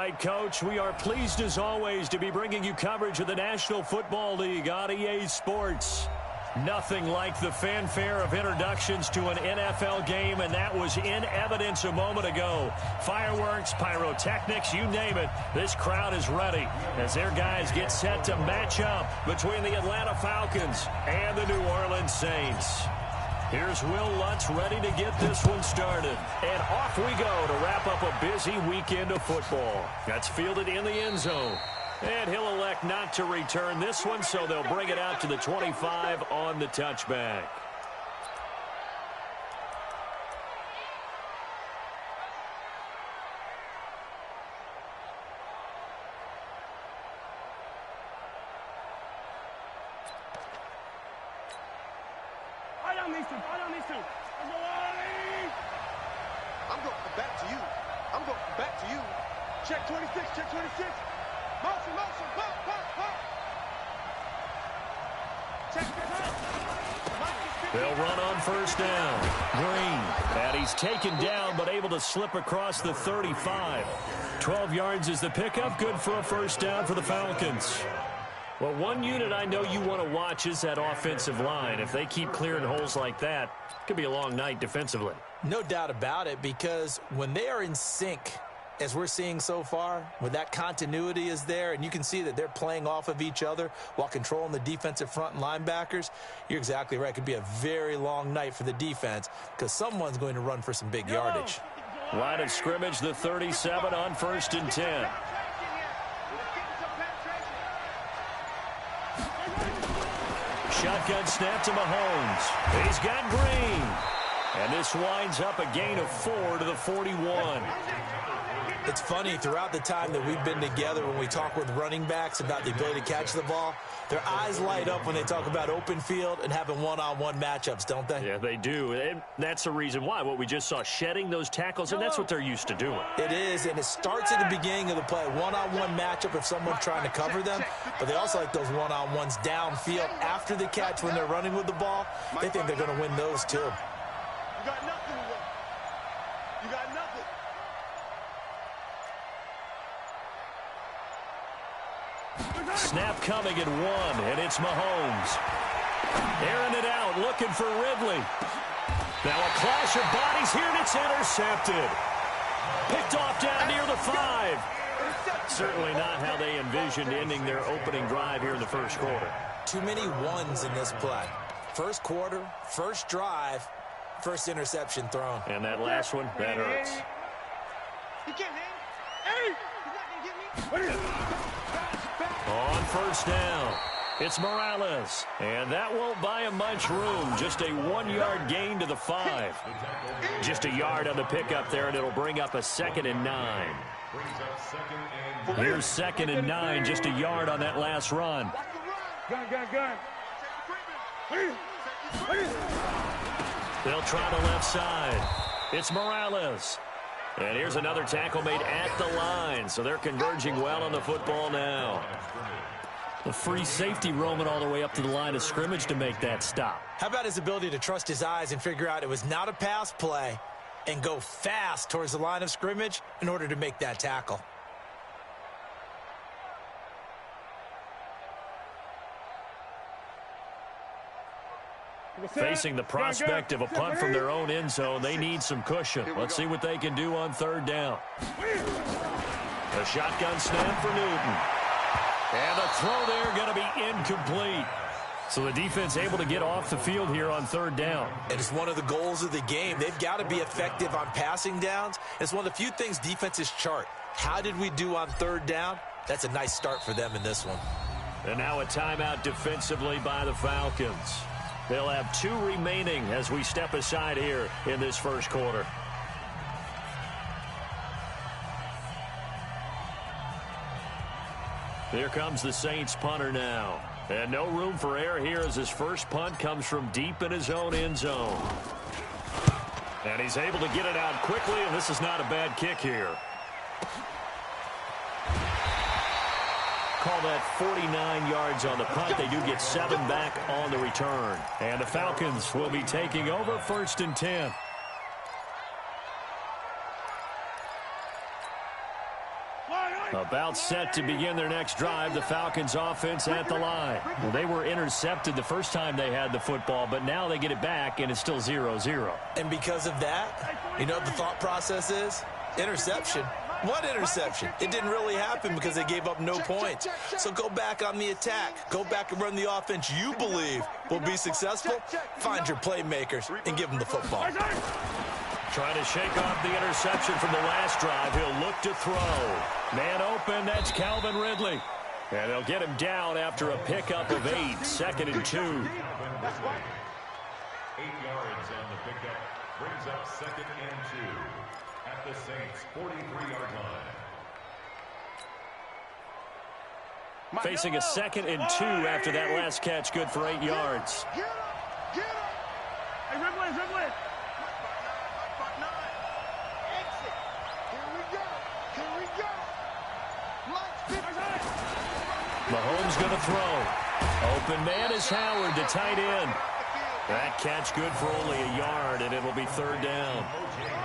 right, Coach. We are pleased, as always, to be bringing you coverage of the National Football League on EA Sports. Nothing like the fanfare of introductions to an NFL game, and that was in evidence a moment ago. Fireworks, pyrotechnics, you name it. This crowd is ready as their guys get set to match up between the Atlanta Falcons and the New Orleans Saints. Here's Will Lutz ready to get this one started. And off we go to wrap up a busy weekend of football. That's fielded in the end zone. And he'll elect not to return this one, so they'll bring it out to the 25 on the touchback. I'm going back to you. I'm going back to you. Check 26, check 26. Motion, motion, pop, pop, pop. Check that. They'll run on first down. Green. And he's taken down, but able to slip across the 35. 12 yards is the pickup. Good for a first down for the Falcons. Well, one unit I know you want to watch is that offensive line. If they keep clearing holes like that, it could be a long night defensively. No doubt about it, because when they are in sync, as we're seeing so far, when that continuity is there, and you can see that they're playing off of each other while controlling the defensive front and linebackers, you're exactly right. It could be a very long night for the defense because someone's going to run for some big yardage. Line of scrimmage, the 37 on 1st and 10. Shotgun snap to Mahomes. He's got Green. And this winds up a gain of 4 to the 41. It's funny, throughout the time that we've been together, when we talk with running backs about the ability to catch the ball, their eyes light up when they talk about open field and having one-on-one matchups, don't they? Yeah, they do. And that's the reason why. What we just saw, shedding those tackles, and that's what they're used to doing. It is, and it starts at the beginning of the play. One-on-one matchup if someone's trying to cover them, but they also like those one-on-ones downfield after the catch when they're running with the ball. They think they're going to win those, too. You got nothing. You got nothing. Snap coming at 1, and it's Mahomes. Airing it out, looking for Ridley. Now a clash of bodies here, and it's intercepted. Picked off down near the 5. Certainly not how they envisioned ending their opening drive here in the first quarter. Too many ones in this play. First quarter, first drive, first interception thrown. And that last one, that hurts. He can't hang. Hey! He's not going to get me. On first down, it's Morales. And that won't buy him much room. Just a 1-yard gain to the 5. Just a yard on the pickup there, and it'll bring up a 2nd and 9. Here's 2nd and 9, just a yard on that last run. Gun. They'll try the left side. It's Morales. And here's another tackle made at the line, so they're converging well on the football now. The free safety roaming all the way up to the line of scrimmage to make that stop. How about his ability to trust his eyes and figure out it was not a pass play and go fast towards the line of scrimmage in order to make that tackle? Facing the prospect of a punt from their own end zone, they need some cushion. Let's see what they can do on 3rd down. A shotgun snap for Newton. And the throw there going to be incomplete. So the defense able to get off the field here on 3rd down. And it's one of the goals of the game. They've got to be effective on passing downs. It's one of the few things defenses chart. How did we do on 3rd down? That's a nice start for them in this one. And now a timeout defensively by the Falcons. They'll have 2 remaining as we step aside here in this first quarter. Here comes the Saints punter now. And no room for error here as his first punt comes from deep in his own end zone. And he's able to get it out quickly, and this is not a bad kick here. Call that 49 yards on the punt. They do get 7 back on the return. And the Falcons will be taking over 1st and 10. Line About set to begin their next drive, the Falcons offense at the line. Well, they were intercepted the first time they had the football, but now they get it back, and it's still 0-0. And because of that, you know what the thought process is? Interception. What interception? It didn't really happen because they gave up no points. So go back on the attack. Go back and run the offense you believe will be successful. Find your playmakers and give them the football. Trying to shake off the interception from the last drive. He'll look to throw. Man open, that's Calvin Ridley. And they'll get him down after a pickup of 8, 2nd and 2. 8 yards on the pickup. Brings up 2nd and 2 at the Saints' 43-yard line. Facing a 2nd and 2 after that last catch, good for 8 yards. Get up! Get up! Hey, Ridley! Exit! Here we go! Mahomes going to throw. Open man is Howard, the tight end. That catch good for only a yard, and it'll be 3rd down.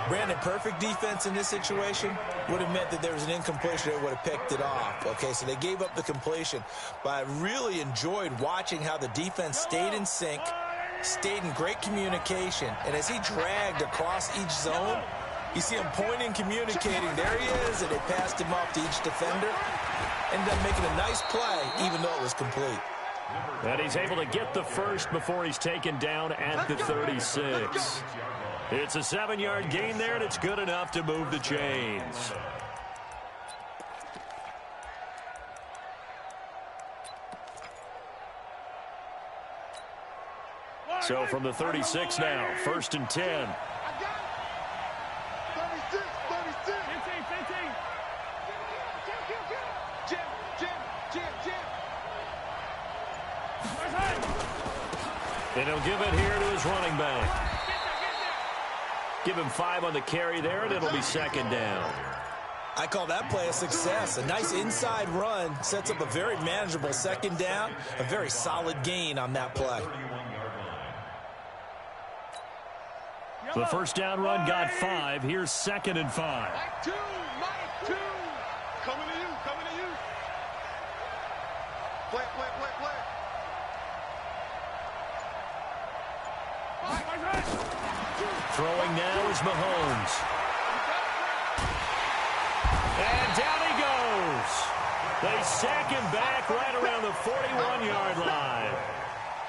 Brandon, perfect defense in this situation would have meant that there was an incompletion that would have picked it off. Okay, so they gave up the completion, but I really enjoyed watching how the defense stayed in sync, stayed in great communication, and as he dragged across each zone, you see him pointing, communicating. There he is, and they passed him off to each defender. Ended up making a nice play, even though it was complete. And he's able to get the first before he's taken down at the 36. It's a 7-yard gain there, and it's good enough to move the chains. So from the 36 now, 1st and 10. 36. 15. And he'll give it here to his running back. Give him 5 on the carry there, and it'll be 2nd down. I call that play a success. A nice inside run sets up a very manageable 2nd down. A very solid gain on that play. The first down run got 5. Here's 2nd and 5. Mike 2. Coming to you. Play. Throwing now is Mahomes. And down he goes. They sack him back right around the 41-yard line.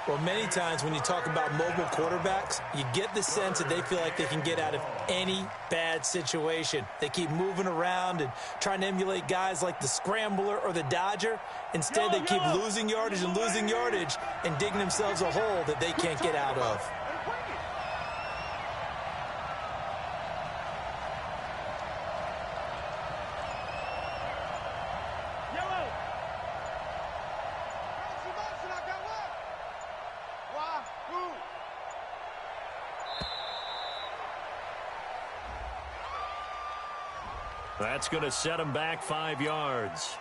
Well, many times when you talk about mobile quarterbacks, you get the sense that they feel like they can get out of any bad situation. They keep moving around and trying to emulate guys like the Scrambler or the Dodger. Instead, they keep losing yardage and digging themselves a hole that they can't get out of. That's going to set him back 5 yards.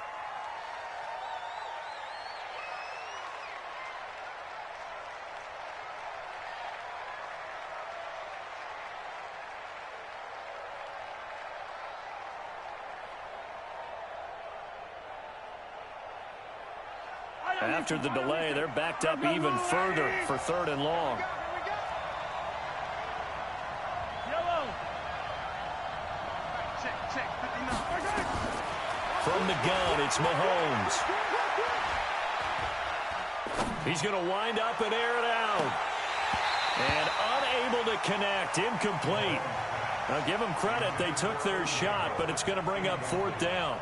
After the delay, they're backed up even further for 3rd and long. From the gun, it's Mahomes. He's going to wind up and air it out. And unable to connect, incomplete. Now give them credit, they took their shot, but it's going to bring up 4th down.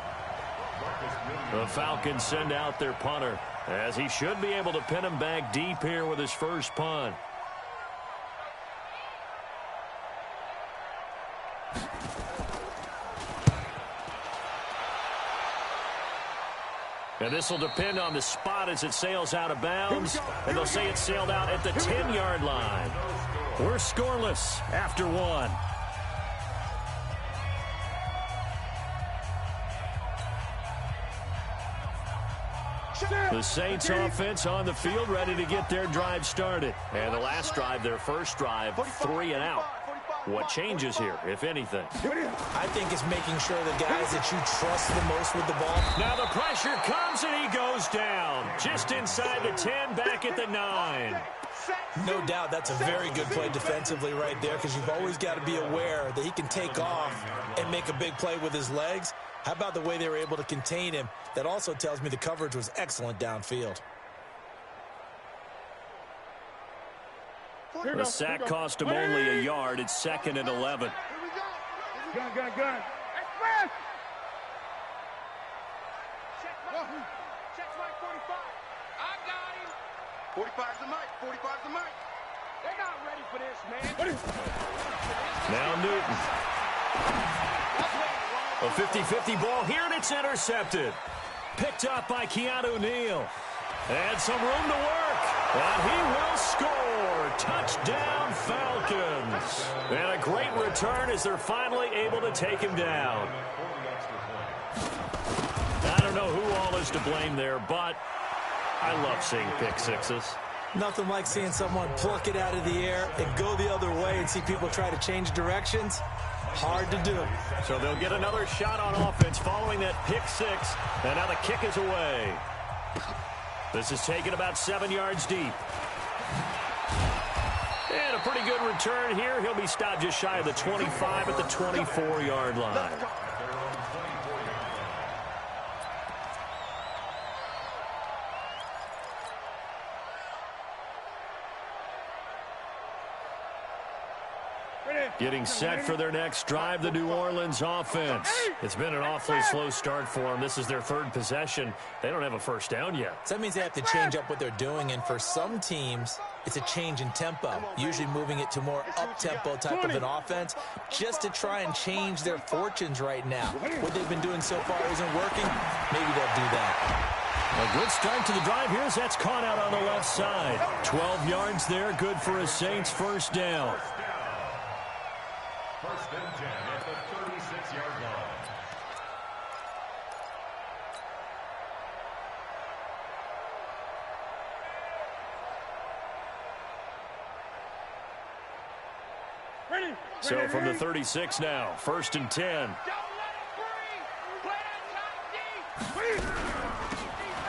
The Falcons send out their punter, as he should be able to pin him back deep here with his first punt. And this will depend on the spot as it sails out of bounds. And they'll say it sailed out at the 10-yard line. We're scoreless after 1. The Saints offense on the field ready to get their drive started. And the last drive, their first drive, 3 and out. What changes here, if anything? I think it's making sure the guys that you trust the most with the ball. Now the pressure comes and he goes down. Just inside the 10, back at the 9. No doubt that's a very good play defensively right there, because you've always got to be aware that he can take off and make a big play with his legs. How about the way they were able to contain him? That also tells me the coverage was excellent downfield. The sack cost him only a yard. It's 2nd and 11. Gun. Express! Check's right, 45. I got him. 45's the mic. 45's the mic. They're not ready for this, man. Now Newton. A 50-50 ball here, and it's intercepted. Picked up by Keanu Neal. And some room to work. And he will score. Touchdown, Falcons. And a great return as they're finally able to take him down. I don't know who all is to blame there, but I love seeing pick sixes. Nothing like seeing someone pluck it out of the air and go the other way and see people try to change directions. Hard to do. So they'll get another shot on offense following that pick six. And now the kick is away. This is taken about 7 yards deep. And a pretty good return here. He'll be stopped just shy of the 25 at the 24-yard line. Getting set for their next drive, the New Orleans offense. It's been an awfully slow start for them. This is their 3rd possession. They don't have a first down yet. So that means they have to change up what they're doing, and for some teams, it's a change in tempo, usually moving it to more up-tempo type of an offense, just to try and change their fortunes right now. What they've been doing so far isn't working. Maybe they'll do that. A good start to the drive here as that's caught out on the left side. 12 yards there, good for a Saints first down. 1st and 10 at the 36-yard line. So from the 36 now, 1st and 10.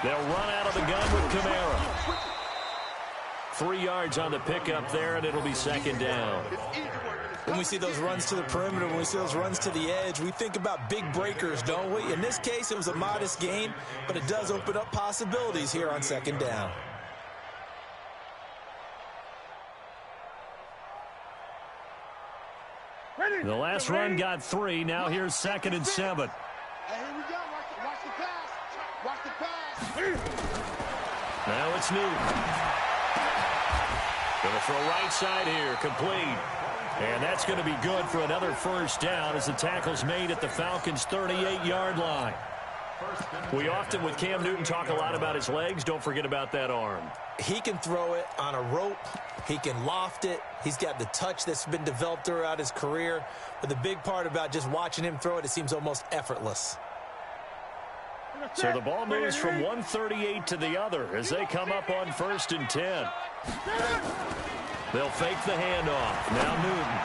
They'll run out of the gun with Kamara. 3 yards on the pickup there, and it'll be 2nd down. When we see those runs to the perimeter, when we see those runs to the edge, we think about big breakers, don't we? In this case, it was a modest gain, but it does open up possibilities here on 2nd down. The last run got 3. Now here's 2nd and 7. Hey, here we go. Watch the pass. Watch the pass. Now it's Newton. Going to throw right side here, complete. And that's going to be good for another first down as the tackle's made at the Falcons' 38-yard line. We often, with Cam Newton, talk a lot about his legs. Don't forget about that arm. He can throw it on a rope. He can loft it. He's got the touch that's been developed throughout his career. But the big part about just watching him throw it, it seems almost effortless. So the ball moves from 138 to the other as they come up on 1st and 10. They'll fake the handoff. Now Newton.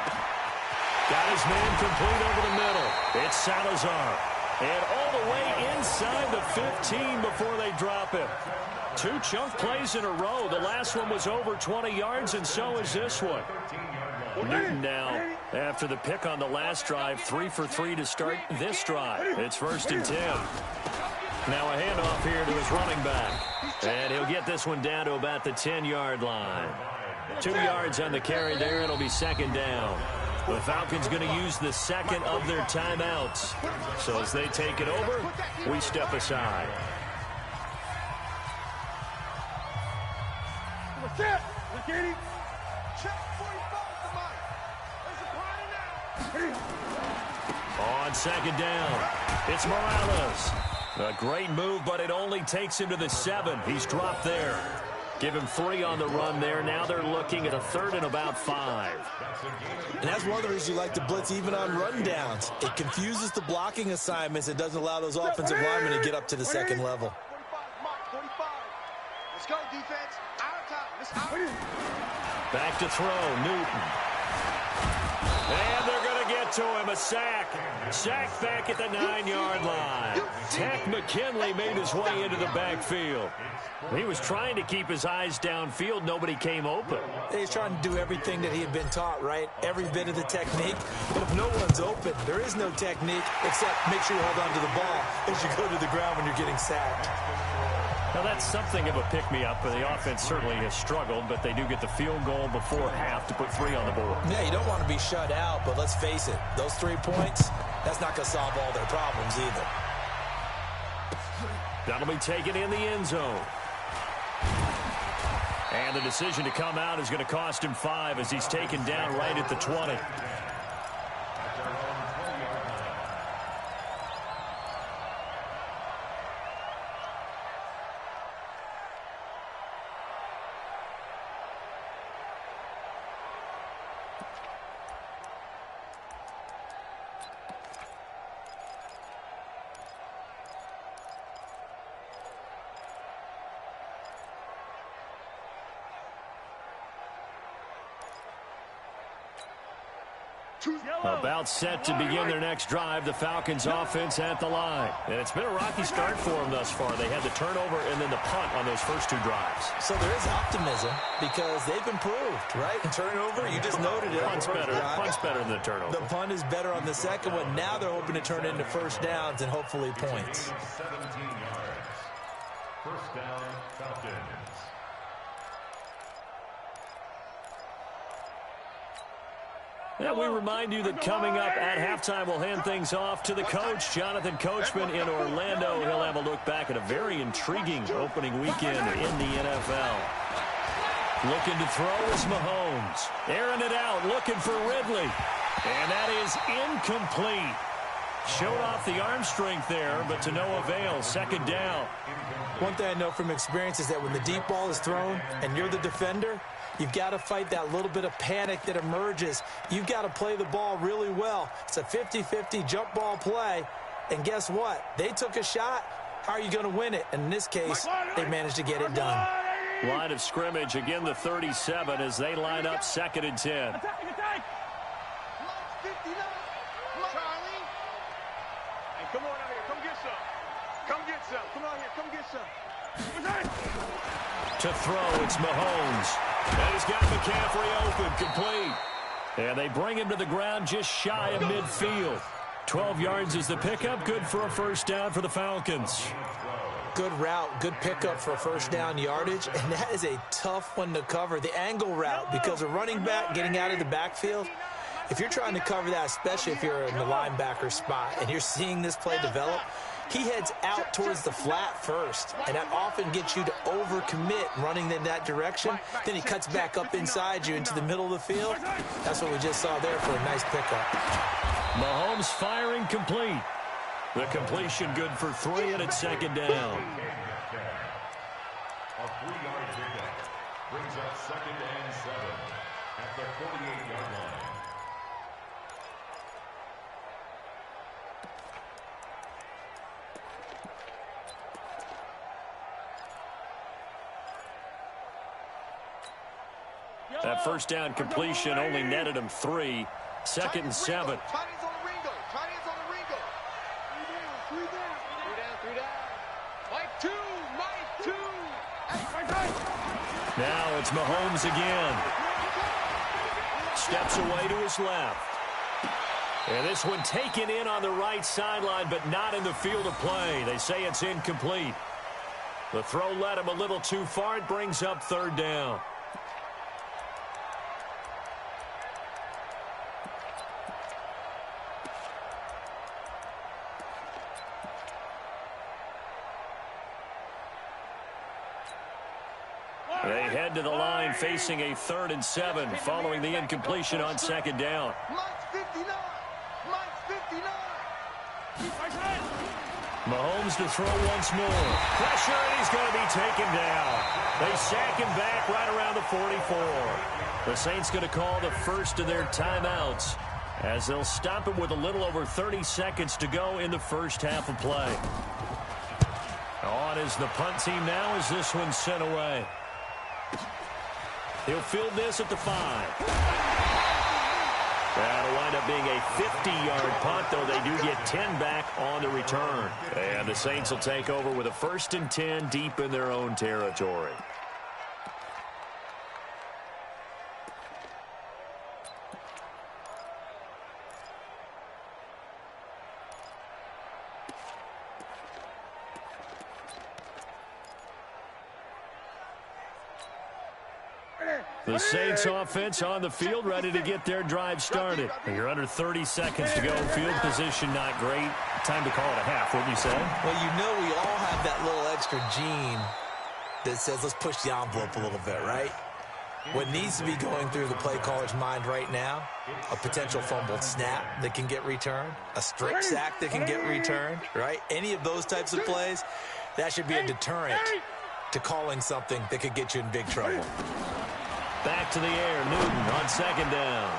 Got his man complete over the middle. It's Salazar. And all the way inside the 15 before they drop him. 2 chunk plays in a row. The last one was over 20 yards, and so is this one. Newton now, after the pick on the last drive, 3 for 3 to start this drive. It's 1st and 10. Now a handoff here to his running back. And he'll get this one down to about the 10-yard line. 2 yards on the carry there. It'll be 2nd down. The Falcons going to use the 2nd of their timeouts. So as they take it over, we step aside. Check 45 to Mike. On 2nd down, it's Morales. A great move, but it only takes him to the 7. He's dropped there. Give him 3 on the run there. Now they're looking at a 3rd and about 5. And that's one of the reasons you like to blitz even on rundowns. It confuses the blocking assignments. It doesn't allow those offensive linemen to get up to the 2nd level. 45. Let's go, defense. Out of time. Back to throw, Newton. And they're going to get to him. A sack. Sack back at the 9-yard line. Takk McKinley made his way into the backfield. He was trying to keep his eyes downfield. Nobody came open. He's trying to do everything that he had been taught, right? Every bit of the technique. But if no one's open, there is no technique except make sure you hold on to the ball as you go to the ground when you're getting sacked. Now, that's something of a pick-me-up. The offense certainly has struggled, but they do get the field goal before half to put 3 on the board. Yeah, you don't want to be shut out, but let's face it, those 3 points, that's not going to solve all their problems either. That'll be taken in the end zone. And the decision to come out is going to cost him 5 as he's taken down right at the 20. About set to begin their next drive. The Falcons offense at the line. And it's been a rocky start for them thus far. They had the turnover and then the punt on those first 2 drives. So there is optimism because they've improved, right? Turnover, you just noted it. Punt's better. Punt's better than the turnover. The punt is better on the second one. Now they're hoping to turn it into first downs and hopefully points. 17 yards. First down, Falcons. Yeah, we remind you that coming up at halftime, we'll hand things off to the coach, Jonathan Coachman in Orlando. He'll have a look back at a very intriguing opening weekend in the NFL. Looking to throw is Mahomes. Airing it out, looking for Ridley. And that is incomplete. Showed off the arm strength there, but to no avail. Second down. One thing I know from experience is that when the deep ball is thrown and you're the defender, you've got to fight that little bit of panic that emerges. You've got to play the ball really well. It's a 50-50 jump ball play. And guess what? They took a shot. How are you going to win it? And in this case, they managed to get it done. Line of scrimmage, again the 37 as they line up 2nd and 10. Come on out here. Come get some. Come get some. Come on here. Come get some. To throw, it's Mahomes. And he's got McCaffrey open, complete. And they bring him to the ground just shy of midfield. 12 yards is the pickup. Good for a first down for the Falcons. Good route, good pickup for first down yardage, and that is a tough one to cover. The angle route, because a running back getting out of the backfield, if you're trying to cover that, especially if you're in the linebacker spot and you're seeing this play develop, he heads out towards the flat first, and that often gets you to overcommit running in that direction. Then he cuts back up inside you into the middle of the field. That's what we just saw there for a nice pickup. Mahomes firing complete. The completion good for 3, and it's 2nd down. A 3-yard pickup brings up 2nd and 7 at the 48-yard line. That first down completion only netted him 3. 2nd and 7. Now it's Mahomes again. Steps away to his left. And this one taken in on the right sideline, but not in the field of play. They say it's incomplete. The throw led him a little too far. It brings up 3rd down. They head to the line facing a 3rd and 7 following the incompletion on 2nd down. Mahomes to throw once more. Pressure, and he's going to be taken down. They sack him back right around the 44. The Saints going to call the first of their timeouts as they'll stop him with a little over 30 seconds to go in the first half of play. On is the punt team now as this one's sent away. He'll field this at the 5. That'll wind up being a 50-yard punt, though they do get 10 back on the return. And the Saints will take over with a 1st and 10 deep in their own territory. The Saints offense on the field, ready to get their drive started. You're under 30 seconds to go. Field position not great. Time to call it a half, wouldn't you say? Well, you know we all have that little extra gene that says let's push the envelope a little bit, right? What needs to be going through the play caller's mind right now, a potential fumbled snap that can get returned, a strip sack that can get returned, right? Any of those types of plays, that should be a deterrent to calling something that could get you in big trouble. Back to the air, Newton on 2nd down.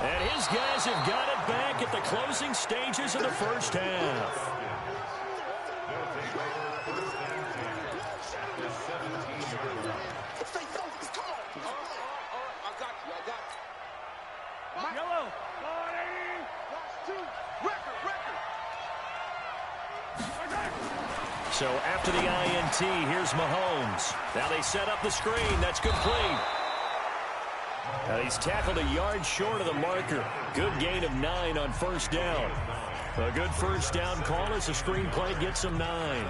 And his guys have got it back at the closing stages of the first half. So after the INT, here's Mahomes. Now they set up the screen. That's complete. He's tackled a yard short of the marker. Good gain of 9 on 1st down. A good 1st down call as the screen play gets him 9.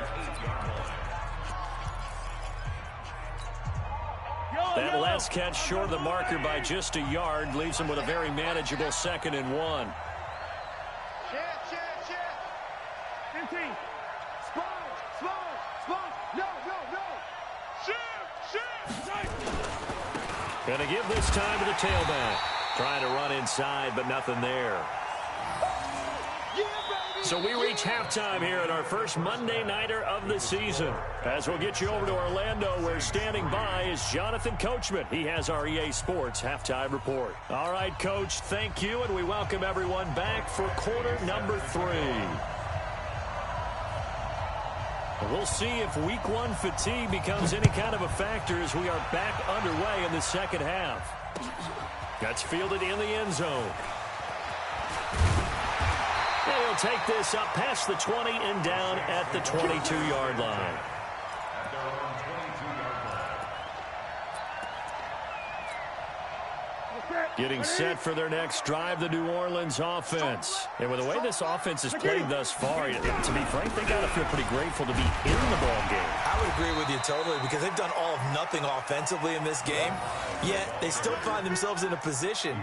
That last catch short of the marker by just a yard leaves him with a very manageable 2nd and 1. Going to give this time to the tailback. Trying to run inside, but nothing there. So we reach halftime here at our first Monday Nighter of the season. As we'll get you over to Orlando, where standing by is Jonathan Coachman. He has our EA Sports Halftime Report. All right, Coach, thank you, and we welcome everyone back for quarter number 3. We'll see if week 1 fatigue becomes any kind of a factor as we are back underway in the second half. That's fielded in the end zone. And he'll take this up past the 20 and down at the 22-yard line. Getting set for their next drive, the New Orleans offense. And with the way this offense has played thus far, to be frank, they got to feel pretty grateful to be in the ball game. I would agree with you totally, because they've done all of nothing offensively in this game, yet they still find themselves in a position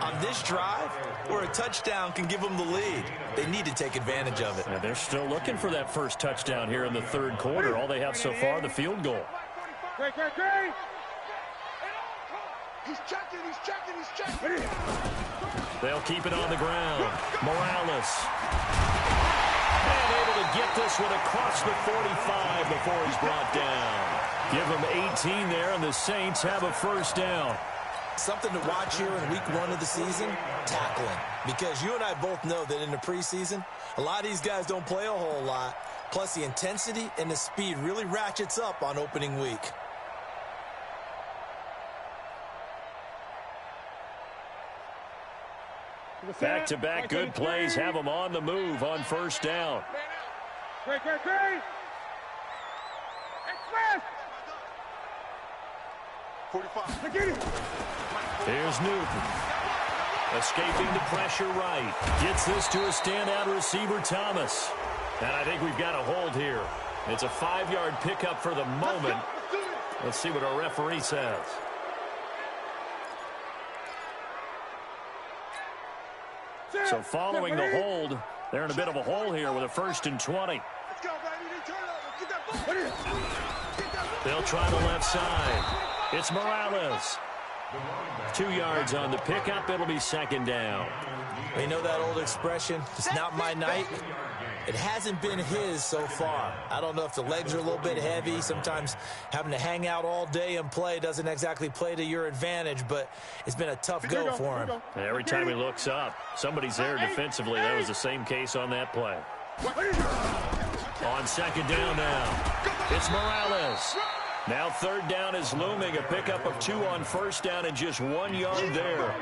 on this drive where a touchdown can give them the lead. They need to take advantage of it. Yeah, they're still looking for that first touchdown here in the 3rd quarter. All they have so far, the field goal. Great. He's checking. They'll keep it on the ground. Morales. And able to get this one across the 45 before he's brought down. Give him 18 there, and the Saints have a 1st down. Something to watch here in week 1 of the season, tackling. Because you and I both know that in the preseason, a lot of these guys don't play a whole lot. Plus, the intensity and the speed really ratchets up on opening week. Back-to-back good plays have them on the move on 1st down. Great. Express. 45. Here's Newton. Escaping the pressure right. Gets this to a standout receiver, Thomas. And I think we've got a hold here. It's a 5-yard pickup for the moment. Let's see what our referee says. So following the hold, they're in a bit of a hole here with a 1st and 20. They'll try the left side. It's Morales. 2 yards on the pickup. It'll be 2nd down. You know that old expression, it's not my night? It hasn't been his so far. I don't know if the legs are a little bit heavy. Sometimes having to hang out all day and play doesn't exactly play to your advantage, but it's been a tough go for him. Every time he looks up, somebody's there defensively. That was the same case on that play. On 2nd down now, it's Morales. Now third down is looming. A pickup of 2 on first down and just 1 yard there.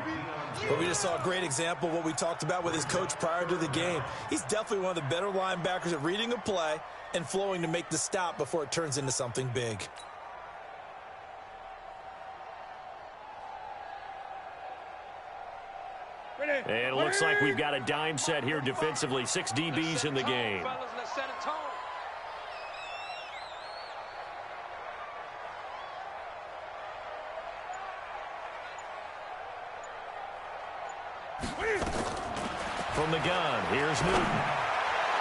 But we just saw a great example of what we talked about with his coach prior to the game. He's definitely one of the better linebackers at reading a play and flowing to make the stop before it turns into something big. And it looks like we've got a dime set here defensively. 6 DBs in the game. From the gun, here's Newton.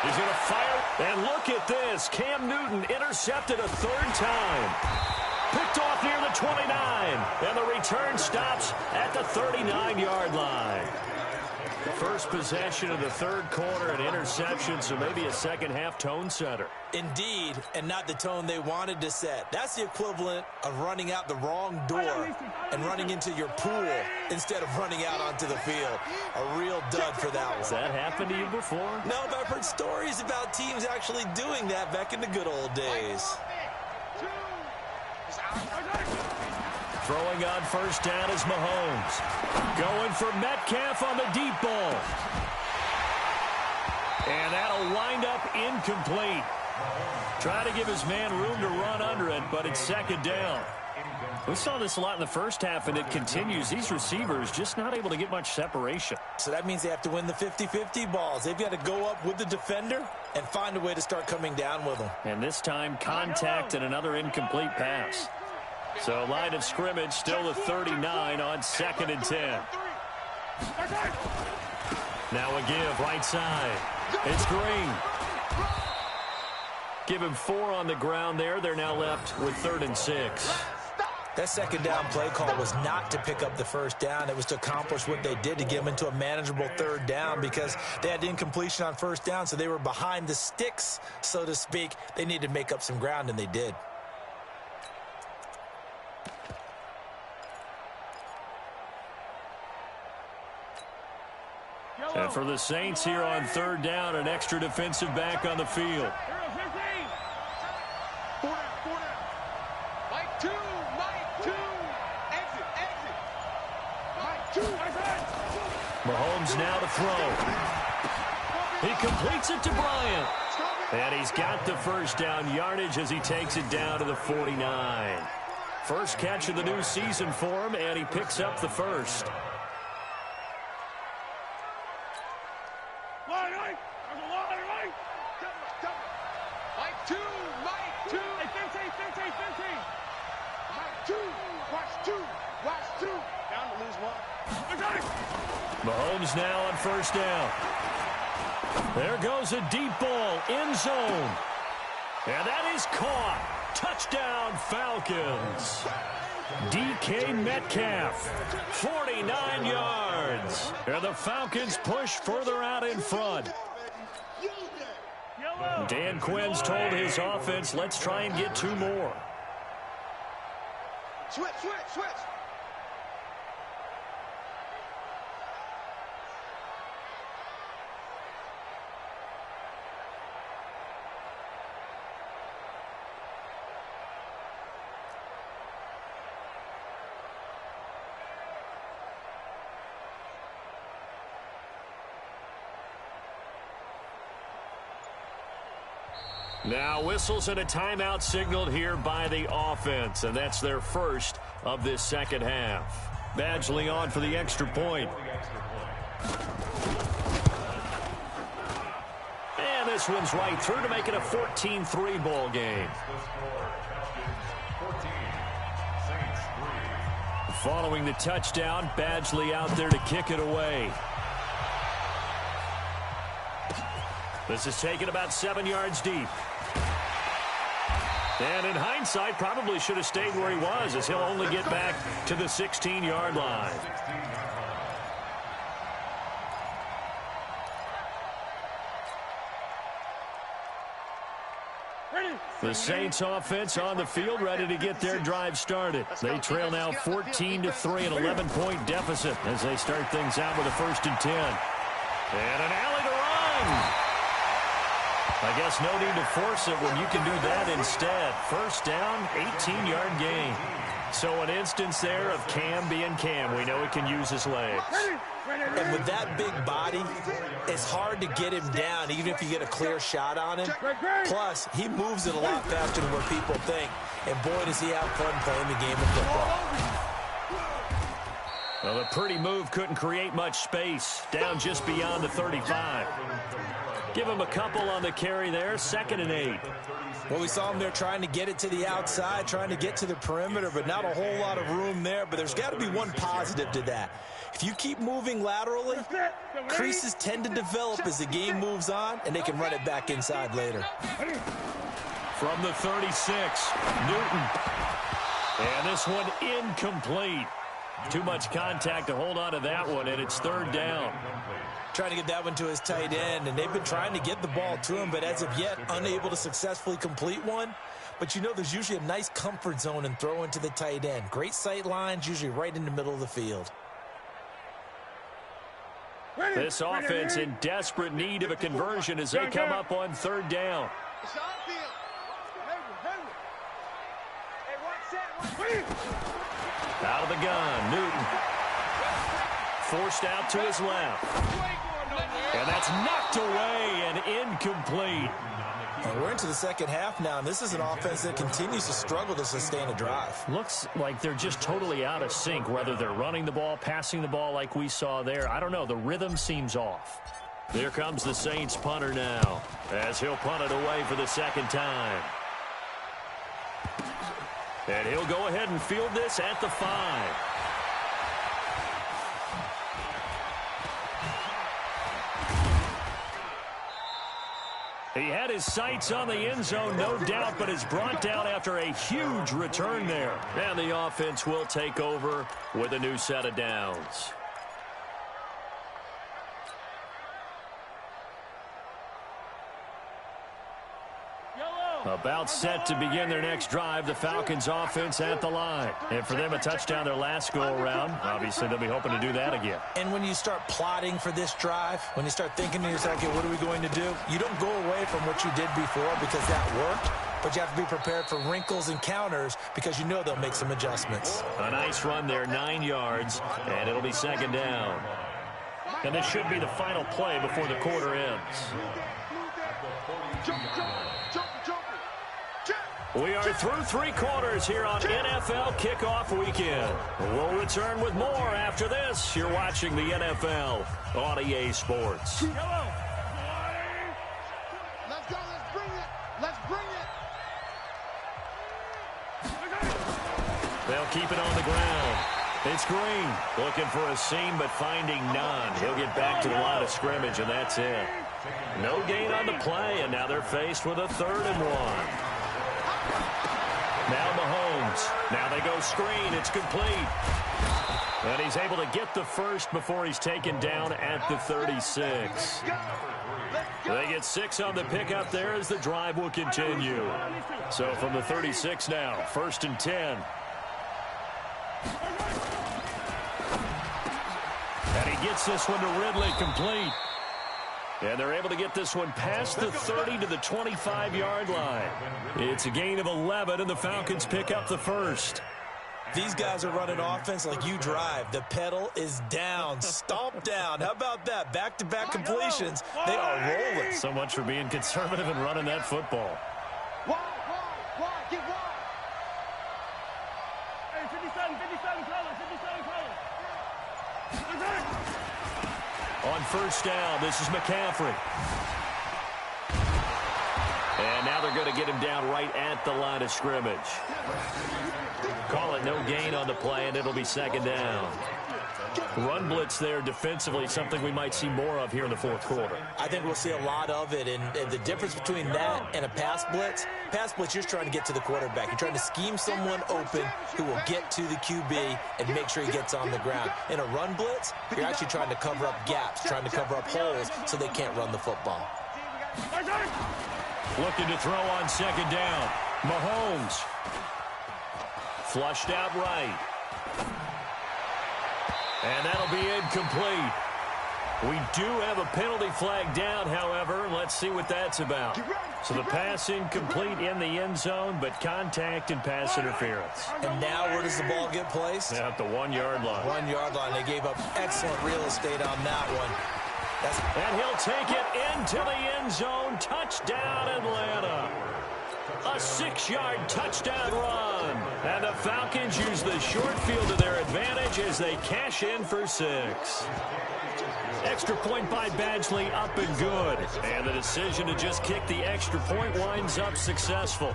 He's going to fire. And look at this. Cam Newton intercepted a 3rd time. Picked off near the 29. And the return stops at the 39-yard line. First possession of the 3rd quarter, an interception, so maybe a second-half tone setter. Indeed, and not the tone they wanted to set. That's the equivalent of running out the wrong door and running into your pool instead of running out onto the field. A real dud for that one. Has that happened to you before? No, but I've heard stories about teams actually doing that back in the good old days. Throwing on first down is Mahomes. Going for Metcalf on the deep ball. And that'll wind up incomplete. Try to give his man room to run under it, but it's 2nd down. We saw this a lot in the first half, and it continues. These receivers just not able to get much separation. So that means they have to win the 50-50 balls. They've got to go up with the defender and find a way to start coming down with them. And this time, contact and another incomplete pass. So line of scrimmage still the 39 on 2nd and 10. Now a give right side. It's Green. Give him 4 on the ground there. They're now left with 3rd and 6. That 2nd down play call was not to pick up the 1st down. It was to accomplish what they did to get them into a manageable 3rd down because they had incompletion on 1st down, so they were behind the sticks, so to speak. They needed to make up some ground, and they did. And for the Saints here on 3rd down, an extra defensive back on the field. 4 down. Mike 2. Exit. Mike 2. Mahomes now to throw. He completes it to Bryant. And he's got the 1st down yardage as he takes it down to the 49. First catch of the new season for him, and he picks up the 1st. Mahomes now on 1st down. There goes a deep ball, end zone. And that is caught. Touchdown, Falcons. DK Metcalf, 49 yards. And the Falcons push further out in front. Dan Quinn's told his offense, let's try and get 2 more. Switch. Now whistles and a timeout signaled here by the offense, and that's their first of this 2nd half. Badgley on for the extra point. And this one's right through to make it a 14-3 ball game. Following the touchdown, Badgley out there to kick it away. This is taken about 7 yards deep. And in hindsight, probably should have stayed where he was, as he'll only get back to the 16-yard line. The Saints offense on the field, ready to get their drive started. They trail now 14-3, an 11-point deficit as they start things out with a 1st and 10. And an alley to run. I guess no need to force it when you can do that instead. First down, 18-yard gain. So an instance there of Cam being Cam. We know he can use his legs. And with that big body, it's hard to get him down, even if you get a clear shot on him. Plus, he moves it a lot faster than what people think. And boy, does he have fun playing the game of football. Well, the pretty move couldn't create much space. Down just beyond the 35. Give him a couple on the carry there. 2nd and 8. Well, we saw him there trying to get it to the outside, trying to get to the perimeter, but not a whole lot of room there. But there's got to be one positive to that. If you keep moving laterally, creases tend to develop as the game moves on, and they can run it back inside later. From the 36, Newton. And this one incomplete. Too much contact to hold on to that one, and it's 3rd down. Trying to get that one to his tight end, and they've been trying to get the ball to him, but as of yet, unable to successfully complete one. But you know there's usually a nice comfort zone in throwing to the tight end. Great sight lines, usually right in the middle of the field. This offense in desperate need of a conversion as they come up on 3rd down. Out of the gun, Newton. Forced out to his left. And that's knocked away and incomplete. And we're into the second half now, and this is an offense that continues to struggle to sustain a drive. Looks like they're just totally out of sync, whether they're running the ball, passing the ball like we saw there. I don't know. The rhythm seems off. Here comes the Saints punter now, as he'll punt it away for the 2nd time. And he'll go ahead and field this at the 5. He had his sights on the end zone, no doubt, but is brought down after a huge return there. And the offense will take over with a new set of downs. About set to begin their next drive, the Falcons offense at the line. And for them, a touchdown their last go-around. Obviously, they'll be hoping to do that again. And when you start plotting for this drive, when you start thinking to yourself, okay, what are we going to do? You don't go away from what you did before because that worked, but you have to be prepared for wrinkles and counters because you know they'll make some adjustments. A nice run there, 9 yards, and it'll be 2nd down. And this should be the final play before the quarter ends. We are through 3 quarters here on NFL Kickoff Weekend. We'll return with more after this. You're watching the NFL on EA Sports. Let's go. Let's bring it. Let's bring it. They'll keep it on the ground. It's Green looking for a seam but finding none. He'll get back to the line of scrimmage, and that's it. No gain on the play, and now they're faced with a 3rd and 1. Now Mahomes. Now they go screen. It's complete. And he's able to get the first before he's taken down at the 36. They get 6 on the pickup there as the drive will continue. So from the 36 now, 1st and 10. And he gets this one to Ridley complete. And they're able to get this one past the 30 to the 25-yard line. It's a gain of 11, and the Falcons pick up the first. These guys are running offense like you drive. The pedal is down, stomp down. How about that? Back-to-back completions. They are rolling. So much for being conservative and running that football. Wide, get wide. Hey, 57, color. On 1st down, this is McCaffrey. And now they're going to get him down right at the line of scrimmage. Call it no gain on the play, and it'll be 2nd down. Run blitz there defensively, something we might see more of here in the 4th quarter. I think we'll see a lot of it, and the difference between that and a pass blitz, you're just trying to get to the quarterback. You're trying to scheme someone open who will get to the QB and make sure he gets on the ground. In a run blitz, you're actually trying to cover up gaps, trying to cover up holes so they can't run the football. Looking to throw on 2nd down. Mahomes. Flushed out right. And that'll be incomplete. We do have a penalty flag down, however. Let's see what that's about. So the pass incomplete in the end zone, but contact and pass interference. And now where does the ball get placed? At the 1-yard line. 1-yard line. They gave up excellent real estate on that one. And he'll take it into the end zone. Touchdown, Atlanta. A 6-yard touchdown run. And the Falcons use the short field to their advantage as they cash in for 6. Extra point by Badgley, up and good. And the decision to just kick the extra point winds up successful.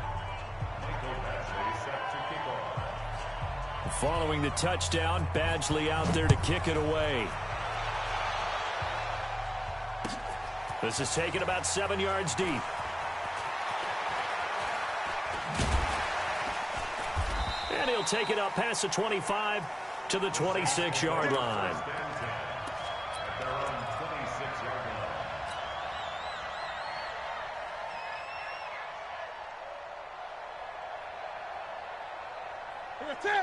Following the touchdown, Badgley out there to kick it away. This is taken about 7 yards deep. And he'll take it up past the 25 to the 26-yard line.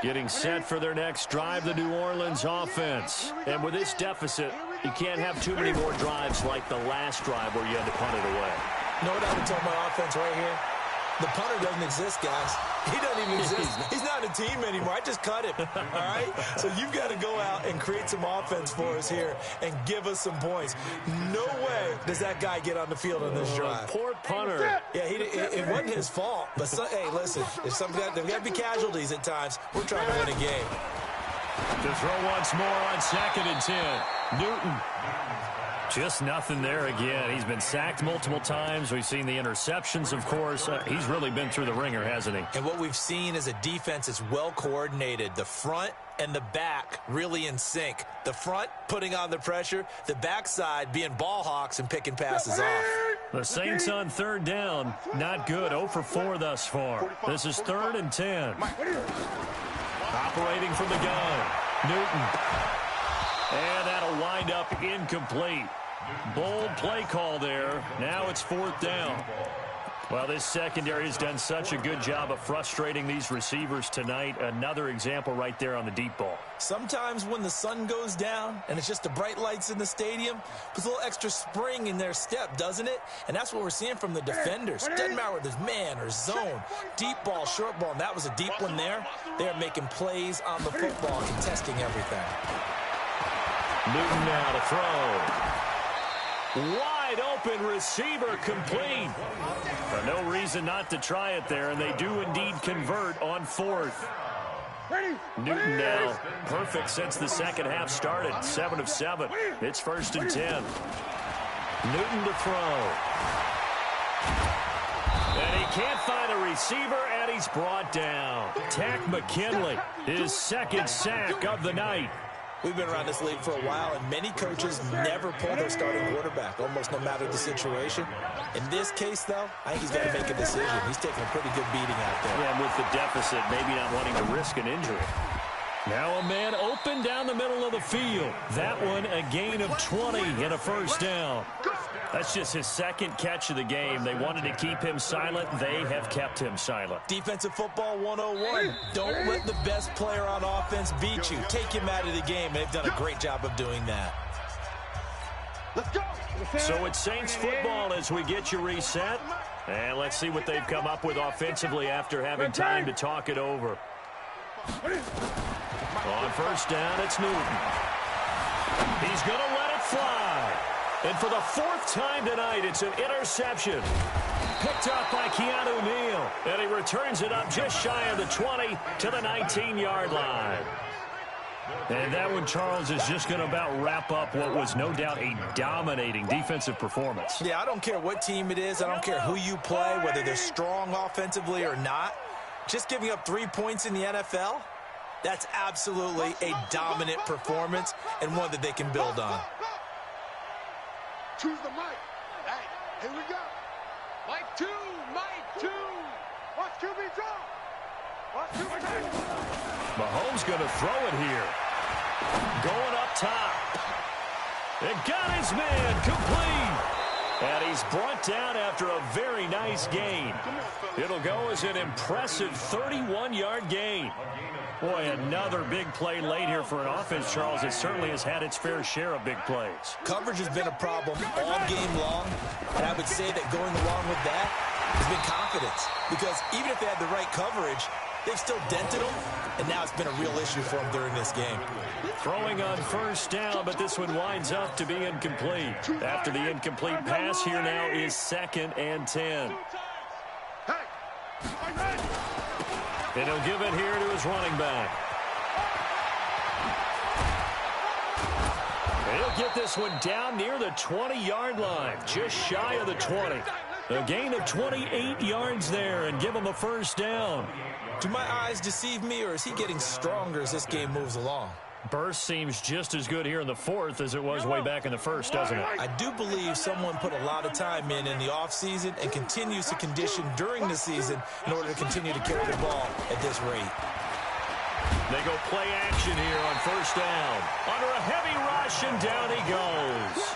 Getting set for their next drive, the New Orleans offense. And with this deficit, you can't have too many more drives like the last drive where you had to punt it away. You know what I would tell my offense right here? The punter doesn't exist, guys. He doesn't even exist. He's not a team anymore. I just cut him, all right? So you've got to go out and create some offense for us here and give us some points. No way does that guy get on the field on this drive. Poor punter. Yeah, it wasn't his fault. But, hey, listen, there's got to be casualties at times. We're trying to win a game. To throw once more on 2nd and 10. Newton. Just nothing there again. He's been sacked multiple times. We've seen the interceptions, of course. He's really been through the ringer, hasn't he? And what we've seen is a defense that's well coordinated. The front and the back really in sync. The front putting on the pressure. The backside being ball hawks and picking passes off. The Saints on 3rd down. Not good. 0 for 4 thus far. This is 3rd and 10. Operating from the gun. Newton. And that'll wind up incomplete. Bold play call there. Now it's 4th down. Well, this secondary has done such a good job of frustrating these receivers tonight. Another example right there on the deep ball. Sometimes when the sun goes down and it's just the bright lights in the stadium, puts a little extra spring in their step, doesn't it? And that's what we're seeing from the defenders. Doesn't matter whether it's man or zone, deep ball, short ball, and that was a deep one there. They're making plays on the football, contesting everything. Newton now to throw. Wide open receiver complete. No reason not to try it there, and they do indeed convert on 4th. Newton now perfect since the second half started. 7 of 7. It's 1st and 10. Newton to throw. And he can't find a receiver, and he's brought down. Tack McKinley, his 2nd sack of the night. We've been around this league for a while, and many coaches never pull their starting quarterback, almost no matter the situation. In this case, though, I think he's got to make a decision. He's taking a pretty good beating out there. Yeah, and with the deficit, maybe not wanting to risk an injury. Now a man open down the middle of the field. That one a gain of 20 and a 1st down. That's just his 2nd catch of the game. They wanted to keep him silent. They have kept him silent. Defensive football 101. Don't let the best player on offense beat you. Take him out of the game. They've done a great job of doing that. Let's go. So it's Saints football as we get you reset. And let's see what they've come up with offensively after having time to talk it over. On 1st down, it's Newton. He's going to let it fly. And for the 4th time tonight, it's an interception. Picked up by Keanu Neal. And he returns it up just shy of the 20 to the 19-yard line. And that one, Charles, is just going to about wrap up what was no doubt a dominating defensive performance. Yeah, I don't care what team it is. I don't care who you play, whether they're strong offensively or not. Just giving up 3 points in the NFL, that's absolutely a dominant performance and one that they can build on. Choose the mic. Hey, here we go. Mic 2, mic 2. Watch QB draw. Watch QB draw. Mahomes going to throw it here. Going up top. And got his man complete. And he's brought down after a very nice gain. It'll go as an impressive 31-yard gain. Boy, another big play late here for an offense, Charles. It certainly has had its fair share of big plays. Coverage has been a problem all game long, and I would say that going along with that has been confidence. Because even if they had the right coverage, they've still dented them, and now it's been a real issue for them during this game. Throwing on first down, but this one winds up to be incomplete. After the incomplete pass, here now is 2nd and 10. And he'll give it here to his running back. He'll get this one down near the 20-yard line, just shy of the 20. A gain of 28 yards there and give him a first down. Do my eyes deceive me, or is he getting stronger as this game moves along? Burst seems just as good here in the 4th as it was way back in the 1st, doesn't it? I do believe someone put a lot of time in the offseason and continues to condition during the season in order to continue to carry the ball at this rate. They go play action here on first down. Under a heavy rush, and down he goes.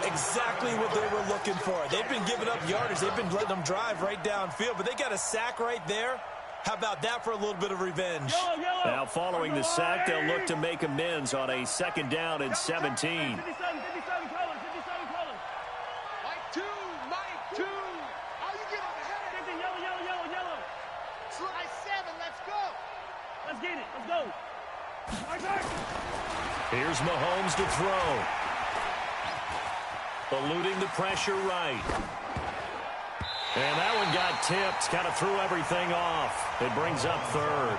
Exactly what they were looking for. They've been giving up yardage. They've been letting them drive right downfield, but they got a sack right there. How about that for a little bit of revenge? Now, following the sack, they'll look to make amends on a 2nd down and 17. Mike 2, Mike 2. How you get up ahead? Yellow. Slide 7, let's go. Let's get it. Let's go. Here's Mahomes to throw. Eluding the pressure right. And that one got tipped, kind of threw everything off. It brings up 3rd.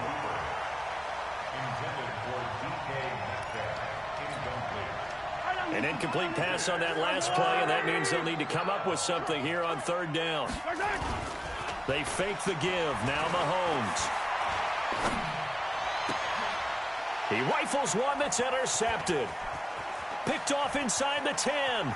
An incomplete pass on that last play, and that means they'll need to come up with something here on 3rd down. They fake the give. Now Mahomes. He rifles one that's intercepted. Picked off inside the 10.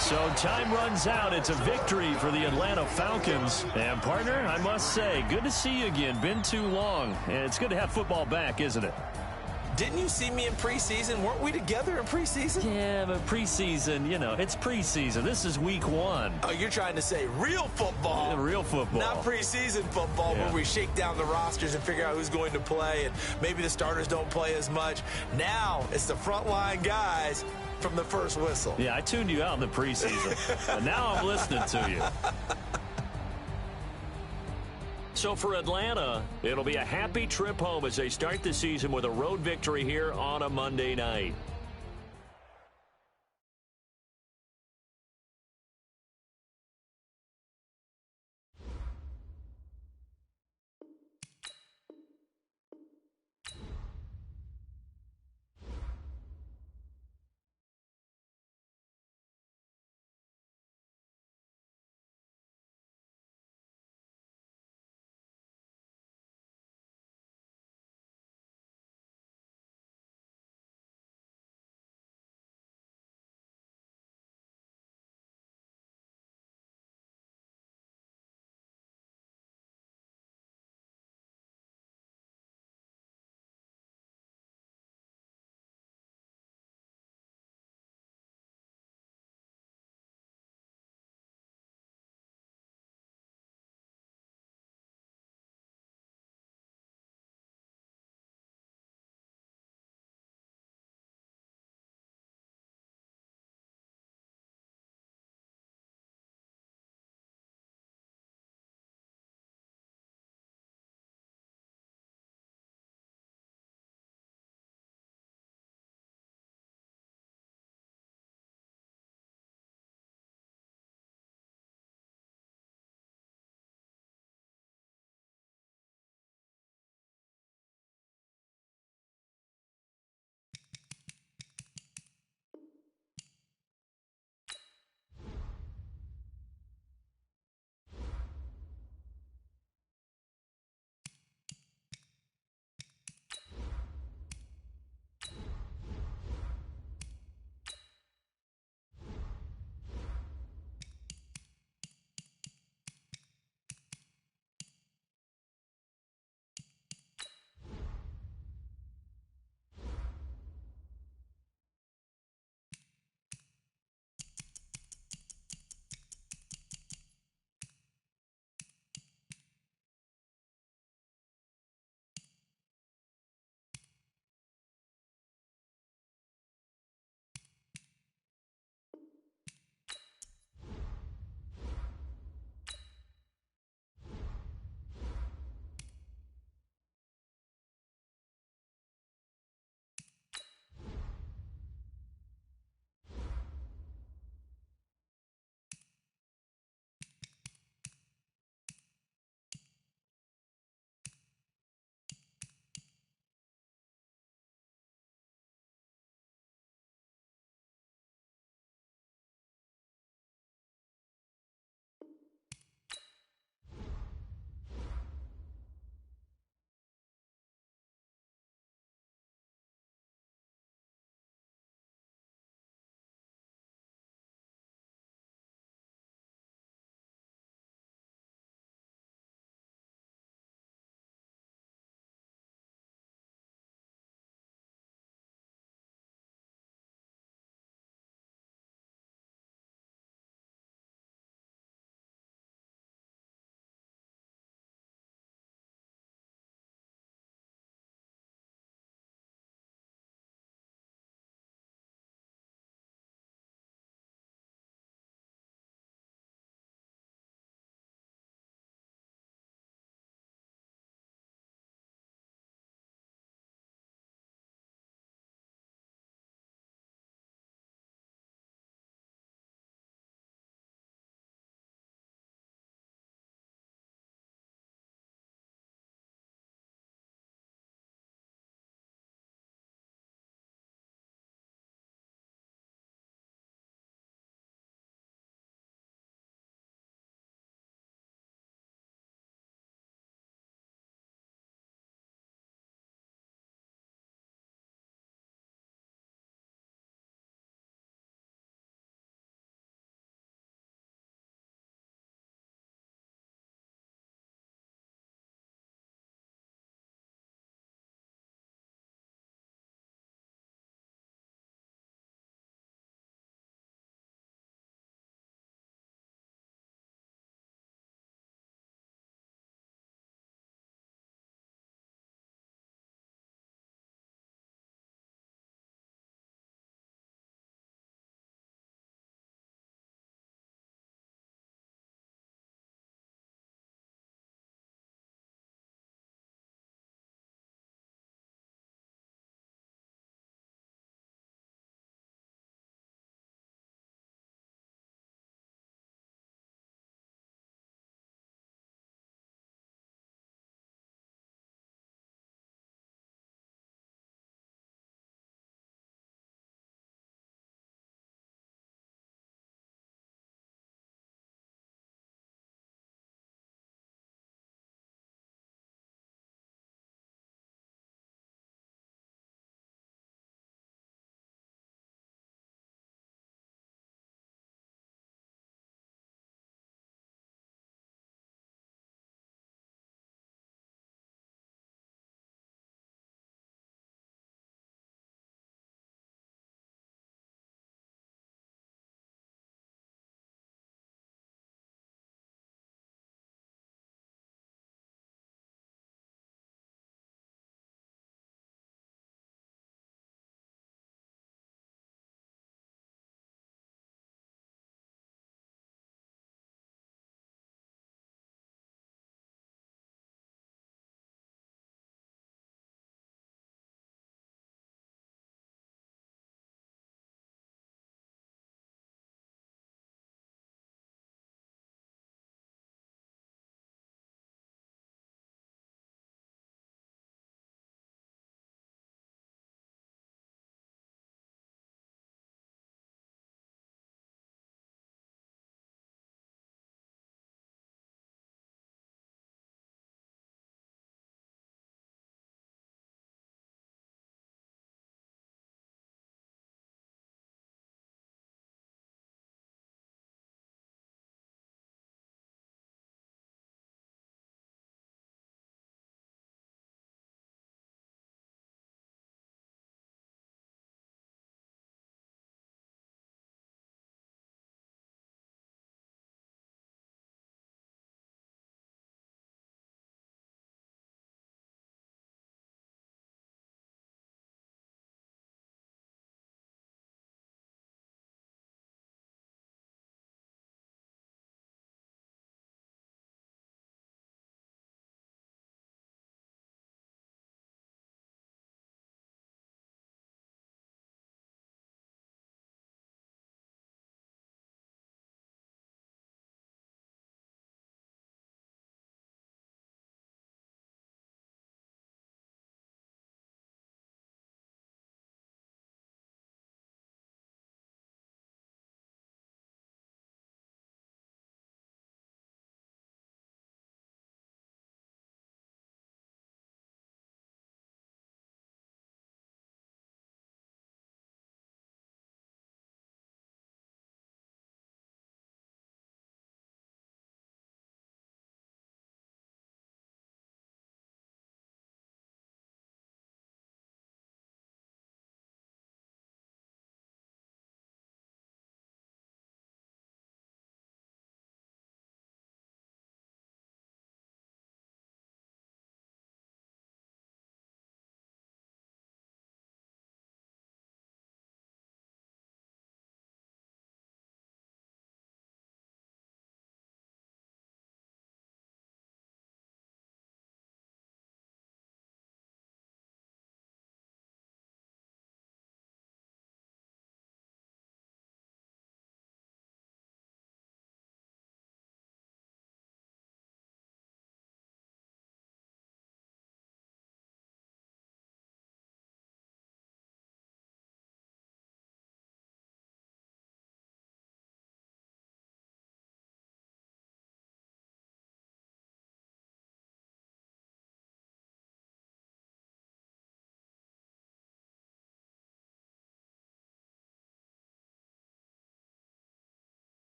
So time runs out. It's a victory for the Atlanta Falcons. And, partner, I must say, good to see you again. Been too long. It's good to have football back, isn't it? Didn't you see me in preseason? Weren't we together in preseason? Yeah, but preseason, it's preseason. This is week 1. Oh, you're trying to say real football. Yeah, real football. Not preseason football, yeah, where we shake down the rosters and figure out who's going to play, and maybe the starters don't play as much. Now it's the frontline guys from the first whistle. Yeah, I tuned you out in the preseason. But now I'm listening to you. So for Atlanta, it'll be a happy trip home as they start the season with a road victory here on a Monday night.